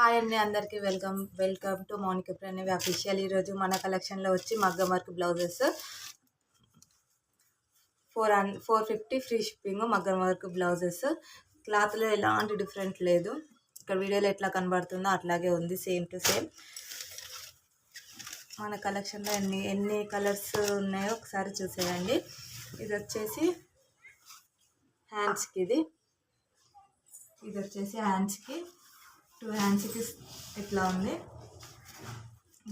Hi అండి, అందరికీ welcome to Mounika Pranavi official. ఈరోజు మన కలెక్షన్లో వచ్చి మగ్గం వర్క్ బ్లౌజెస్ 450 ఫ్రీ షిప్పింగ్. మగ్గం వర్క్ బ్లౌజెస్ క్లాత్లో ఎలాంటి డిఫరెంట్ లేదు. ఇక్కడ వీడియోలో ఎట్లా కనబడుతుందో అట్లాగే ఉంది, సేమ్ టు సేమ్. మన కలెక్షన్లో ఎన్ని కలర్స్ ఉన్నాయో ఒకసారి చూసేయండి. ఇది వచ్చేసి హ్యాండ్స్కి, ఇది వచ్చేసి హ్యాండ్స్కి 2 హ్యాండ్స్కి ఇట్లా ఉంది.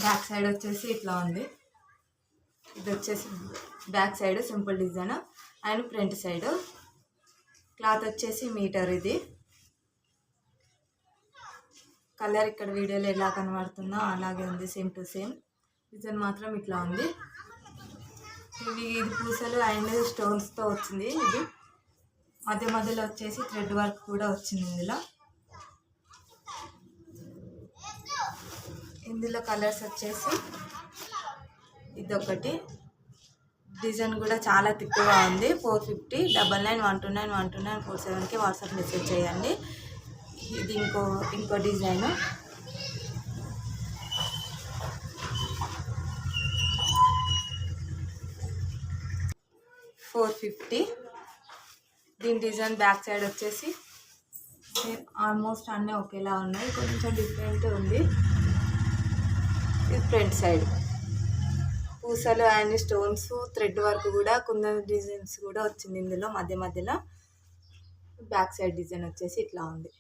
బ్యాక్ సైడ్ వచ్చేసి ఇట్లా ఉంది. ఇది వచ్చేసి back side simple design and front side. Cloth వచ్చేసి మీటర్. ఇది కలర్ ఇక్కడ వీడియోలో ఎలా కనబడుతుందో అలాగే ఉంది, సేమ్ టు సేమ్. డిజైన్ మాత్రం ఇట్లా ఉంది. ఇది పూసలు అండ్ స్టోన్స్తో వచ్చింది. ఇది మధ్యలో వచ్చేసి థ్రెడ్ వర్క్ కూడా వచ్చింది. ఇందులో కలర్స్ వచ్చేసి ఇదొకటి. డిజైన్ కూడా చాలా థిక్గా ఉంది. 450 9912912947కి వాట్సాప్ మెసేజ్ చేయండి. ఇది ఇంకో డిజైన్. $450. దీని డిజైన్ బ్యాక్ సైడ్ వచ్చేసి ఆల్మోస్ట్ అన్నీ ఒకేలా ఉన్నాయి, కొంచెం డిఫరెంట్ ఉంది. ఇది ఫ్రంట్ సైడ్ పూసలు అండ్ స్టోన్స్, థ్రెడ్ వర్క్ కూడా కొందరు డిజైన్స్ కూడా వచ్చింది ఇందులో మధ్యలో. బ్యాక్ సైడ్ డిజైన్ వచ్చేసి ఇట్లా ఉంది.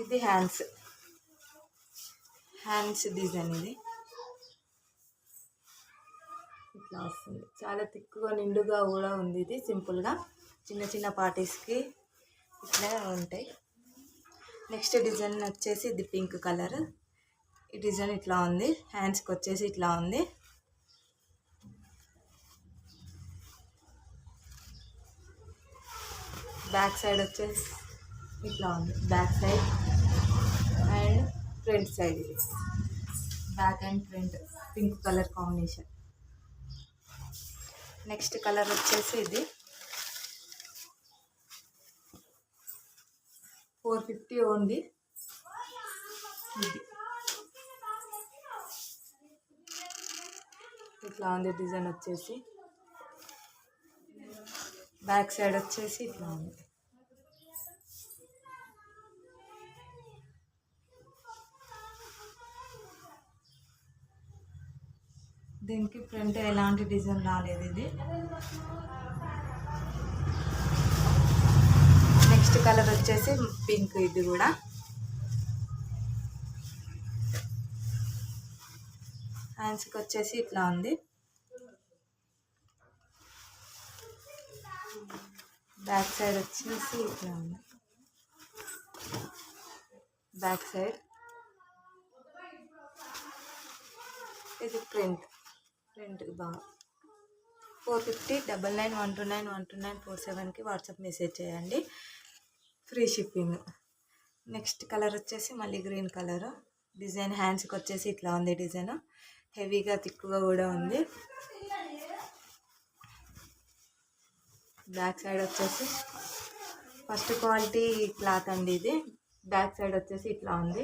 ఇది హ్యాండ్స్ డిజైన్. ఇది ఇట్లా వస్తుంది, చాలా థిక్గా నిండుగా కూడా ఉంది. ఇది సింపుల్గా చిన్న పార్టీస్కి ఇట్లా ఉంటాయి. నెక్స్ట్ డిజైన్ వచ్చేసి ఇది పింక్ కలర్. ఈ డిజైన్ ఇట్లా ఉంది. హ్యాండ్స్కి వచ్చేసి ఇట్లా ఉంది. బ్యాక్ సైడ్ వచ్చేసి ఇట్లా ఉంది. Back side and front side. ఇది back and front pink colour combination. Next colour వచ్చేసి ఇది 450 ఓన్లీ. ఇది ఇట్లా ఉంది. డిజైన్ వచ్చేసి బ్యాక్ సైడ్ వచ్చేసి ఇట్లా ఉంది. దీనికి ఫ్రంట్ ఎలాంటి డిజైన్ రాలేదు. ఇది నెక్స్ట్ కలర్ వచ్చేసి పింక్. ఇది కూడా హ్యాండ్స్కి వచ్చేసి ఇట్లా ఉంది. బ్యాక్ సైడ్ వచ్చేసి ఇట్లా ఉంది. బ్యాక్ సైడ్ ఇది ఫ్రంట్ బాగా. 450 9912912947కి వాట్సాప్ మెసేజ్ చేయండి, ఫ్రీ షిప్పింగ్. నెక్స్ట్ కలర్ వచ్చేసి మళ్ళీ గ్రీన్ కలర్. డిజైన్ హ్యాండ్స్కి వచ్చేసి ఇట్లా ఉంది. డిజైన్ హెవీగా థిక్గా కూడా ఉంది. బ్యాక్ సైడ్ వచ్చేసి ఫస్ట్ క్వాలిటీ క్లాత్ అండి ఇది. బ్యాక్ సైడ్ వచ్చేసి ఇట్లా ఉంది.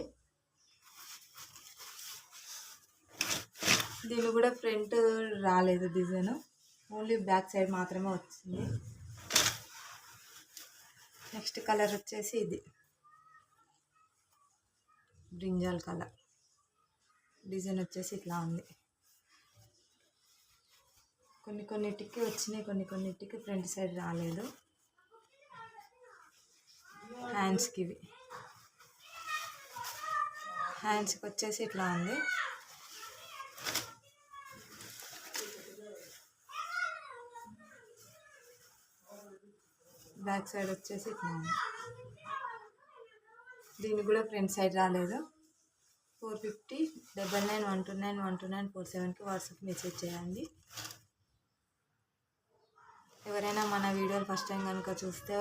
దీని కూడా ఫ్రంట్ రాలేదు డిజైన్, ఓన్లీ బ్యాక్ సైడ్ మాత్రమే వచ్చింది. నెక్స్ట్ కలర్ వచ్చేసి ఇది బ్రింజాల్ కలర్. డిజైన్ వచ్చేసి ఇట్లా ఉంది. కొన్నిటికి వచ్చినాయి, కొన్నిటికి ఫ్రంట్ సైడ్ రాలేదు. హ్యాండ్స్కి హ్యాండ్స్కి వచ్చేసి ఇట్లా ఉంది. బ్యాక్ సైడ్ వచ్చేసి ఇట్లా ఉంది. దీనికి కూడా ఫ్రంట్ సైడ్ రాలేదు. 450 9912912947కి వాట్సాప్ మెసేజ్ చేయండి. ఎవరైనా మన వీడియోలు ఫస్ట్ టైం కనుక చూస్తే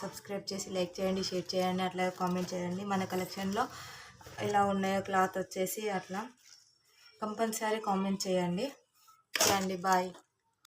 సబ్స్క్రైబ్ చేసి లైక్ చేయండి, షేర్ చేయండి, అట్లా కామెంట్ చేయండి. మన కలెక్షన్లో ఎలా ఉన్నాయో క్లాత్ వచ్చేసి అట్లా కంపల్సరీ కామెంట్ చేయండి. బాయ్.